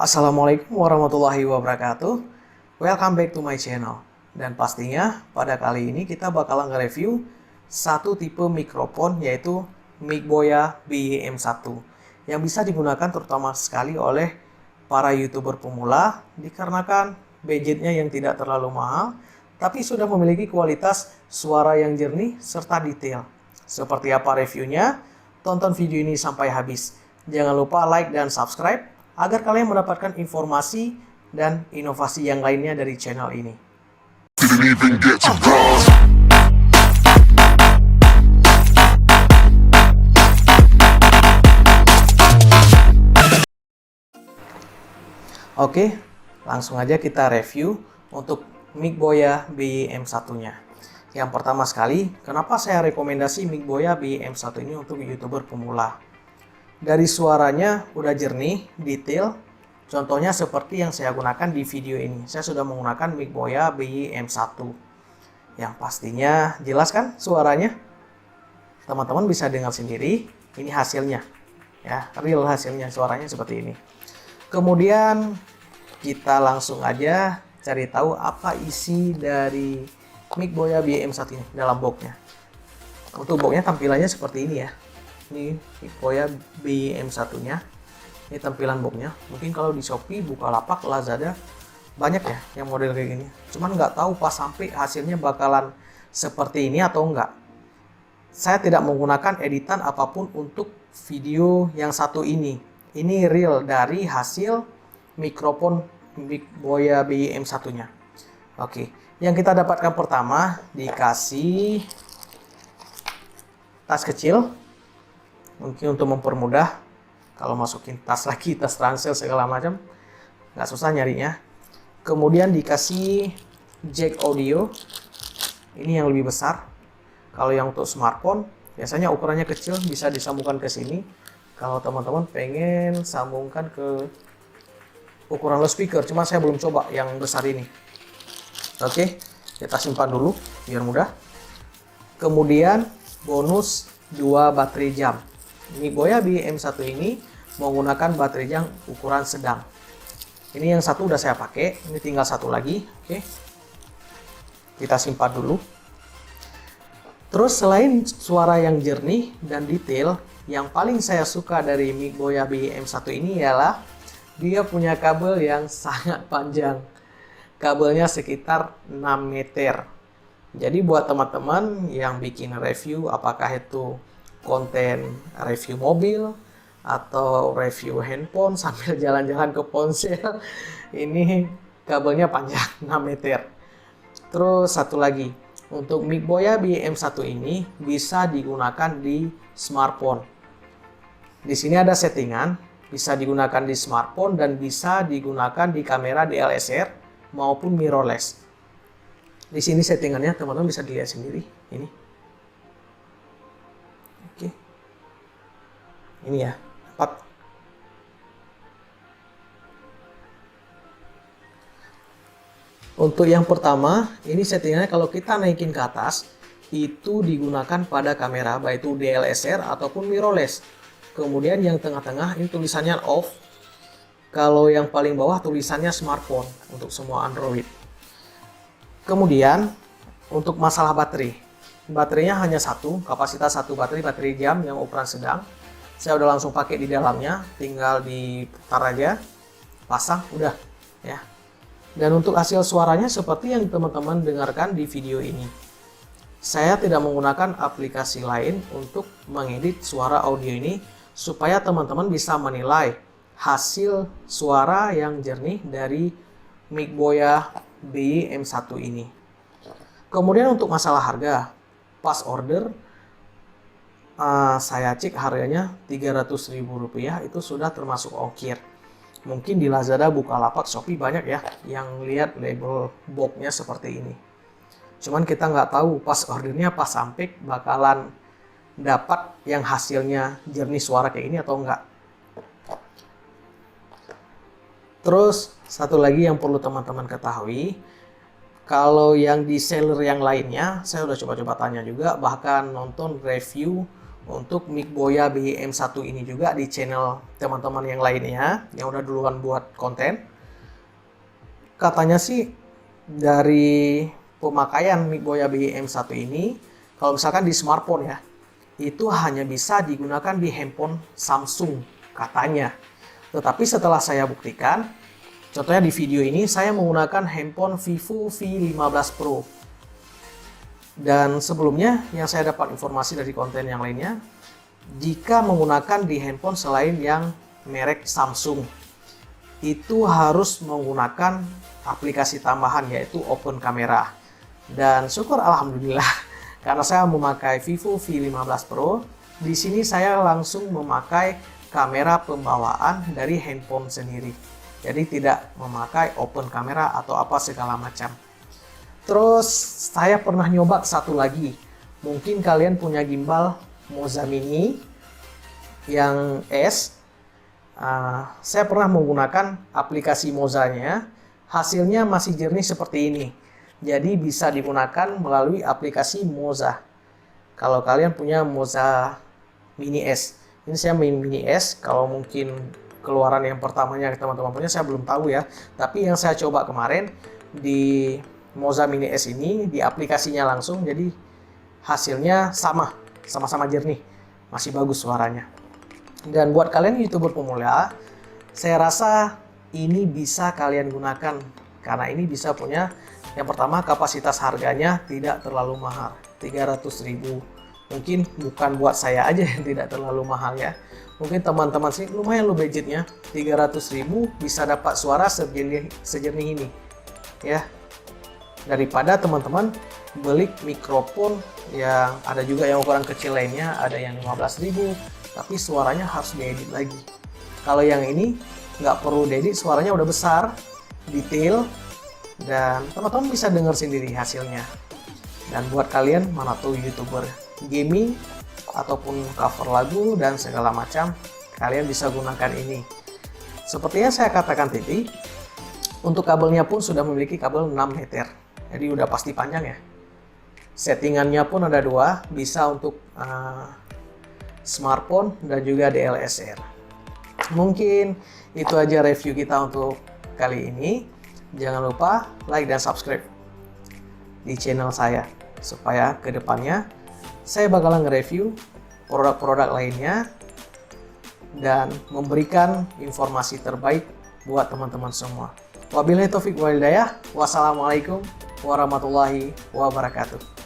Assalamualaikum warahmatullahi wabarakatuh. Welcome back to my channel. Dan pastinya pada kali ini kita bakalan nge-review satu tipe mikrofon, yaitu Mikboya BY-M1 yang bisa digunakan terutama sekali oleh para YouTuber pemula dikarenakan budgetnya yang tidak terlalu mahal tapi sudah memiliki kualitas suara yang jernih serta detail. Seperti apa reviewnya? Tonton video ini sampai habis. Jangan lupa like dan subscribe agar kalian mendapatkan informasi dan inovasi yang lainnya dari channel ini. Oke, langsung aja kita review untuk Mikboya BY-M1-nya. Yang pertama sekali, kenapa saya rekomendasi Mikboya BY-M1 ini untuk YouTuber pemula? Dari suaranya udah jernih, detail. Contohnya seperti yang saya gunakan di video ini. Saya sudah menggunakan Mikboya BY-M1. Yang pastinya jelas kan suaranya? Teman-teman bisa dengar sendiri. Ini hasilnya. Ya, real hasilnya, suaranya seperti ini. Kemudian kita langsung aja cari tahu apa isi dari Mikboya BY-M1 ini dalam boxnya. Untuk boxnya tampilannya seperti ini ya. Ini Mikboya BY-M1-nya. Ini tampilan boxnya. Mungkin kalau di Shopee, Bukalapak, Lazada banyak ya yang model kayak gini. Cuman nggak tahu pas sampai hasilnya bakalan seperti ini atau enggak. Saya tidak menggunakan editan apapun untuk video yang satu ini. Ini real dari hasil mikrofon Mikboya BY-M1-nya. Oke, yang kita dapatkan pertama dikasih tas kecil. Mungkin untuk mempermudah kalau masukin tas lagi, tas ransel segala macam, nggak susah nyarinya. Kemudian dikasih jack audio, ini yang lebih besar. Kalau yang untuk smartphone biasanya ukurannya kecil, bisa disambungkan ke sini. Kalau teman-teman pengen sambungkan ke ukuran loudspeaker, cuma saya belum coba yang besar ini. Oke, kita simpan dulu biar mudah. Kemudian bonus 2 baterai jam. Mikboya BY-M1 ini menggunakan baterai jam ukuran sedang. Ini yang satu udah saya pakai, ini tinggal satu lagi. Oke, kita simpan dulu. Terus selain suara yang jernih dan detail, yang paling saya suka dari Mikboya BY-M1 ini ialah dia punya kabel yang sangat panjang. Kabelnya sekitar 6 meter. Jadi buat teman-teman yang bikin review, apakah itu konten review mobil atau review handphone sambil jalan-jalan ke ponsel, ini kabelnya panjang 6 meter. Terus satu lagi, untuk Mikboya BY-M1 ini bisa digunakan di smartphone. Di sini ada settingan, bisa digunakan di smartphone dan bisa digunakan di kamera DSLR maupun mirrorless. Di sini settingannya teman-teman bisa dilihat sendiri, ini. Oke. Ini ya, 4. Untuk yang pertama, ini settingannya kalau kita naikin ke atas, itu digunakan pada kamera, baik itu DSLR ataupun mirrorless. Kemudian yang tengah-tengah ini tulisannya off. Kalau yang paling bawah tulisannya smartphone untuk semua Android. Kemudian untuk masalah baterai. Baterainya hanya satu, kapasitas satu baterai jam yang ukuran sedang. Saya udah langsung pakai di dalamnya, tinggal diputar aja, pasang, udah ya. Dan untuk hasil suaranya seperti yang teman-teman dengarkan di video ini. Saya tidak menggunakan aplikasi lain untuk mengedit suara audio ini supaya teman-teman bisa menilai hasil suara yang jernih dari Mikboya BY-M1 ini. Kemudian untuk masalah harga, pas order saya cek harganya Rp300.000, itu sudah termasuk ongkir. Mungkin di Lazada, Bukalapak, Shopee banyak ya yang lihat label boxnya seperti ini. Cuman kita nggak tahu pas ordernya pas sampai bakalan dapat yang hasilnya jernih suara kayak ini atau enggak. Terus satu lagi yang perlu teman-teman ketahui, kalau yang di seller yang lainnya, saya udah coba-coba tanya juga, bahkan nonton review untuk mic Boya BM1 ini juga di channel teman-teman yang lainnya yang udah duluan buat konten. Katanya sih dari pemakaian mic Boya BM1 ini, kalau misalkan di smartphone ya, itu hanya bisa digunakan di handphone Samsung katanya. Tetapi setelah saya buktikan, contohnya di video ini saya menggunakan handphone Vivo V15 Pro. Dan sebelumnya yang saya dapat informasi dari konten yang lainnya, jika menggunakan di handphone selain yang merek Samsung, itu harus menggunakan aplikasi tambahan yaitu Open Camera. Dan syukur alhamdulillah karena saya memakai Vivo V15 Pro, di sini saya langsung memakai kamera pembawaan dari handphone sendiri. Jadi tidak memakai open kamera atau apa segala macam. Terus saya pernah nyoba satu lagi. Mungkin kalian punya gimbal Moza Mini yang S. Saya pernah menggunakan aplikasi Mozanya. Hasilnya masih jernih seperti ini. Jadi bisa digunakan melalui aplikasi Moza. Kalau kalian punya Moza Mini S. Ini saya Mini S, kalau mungkin keluaran yang pertamanya teman-teman punya saya belum tahu ya. Tapi yang saya coba kemarin di Moza Mini S ini, di aplikasinya langsung, jadi hasilnya sama-sama jernih. Masih bagus suaranya. Dan buat kalian YouTuber pemula, saya rasa ini bisa kalian gunakan. Karena ini bisa punya, yang pertama kapasitas harganya tidak terlalu mahal, 300.000. Mungkin bukan buat saya aja yang tidak terlalu mahal ya. Mungkin teman-teman sih lumayan lo budgetnya. 300.000 bisa dapat suara sejernih ini. Ya. Daripada teman-teman beli mikrofon yang ada juga yang ukuran kecil lainnya, ada yang 15.000, tapi suaranya harus diedit lagi. Kalau yang ini nggak perlu diedit, suaranya udah besar, detail, dan teman-teman bisa dengar sendiri hasilnya. Dan buat kalian mana tuh YouTuber gaming ataupun cover lagu dan segala macam, kalian bisa gunakan ini. Seperti yang saya katakan tadi, untuk kabelnya pun sudah memiliki kabel 6 meter, jadi udah pasti panjang ya. Settingannya pun ada dua, bisa untuk smartphone dan juga DSLR. Mungkin itu aja review kita untuk kali ini. Jangan lupa like dan subscribe di channel saya supaya kedepannya saya bakalan nge-review produk-produk lainnya dan memberikan informasi terbaik buat teman-teman semua. Wabillahi taufiq wal hidayah. Wassalamualaikum warahmatullahi wabarakatuh.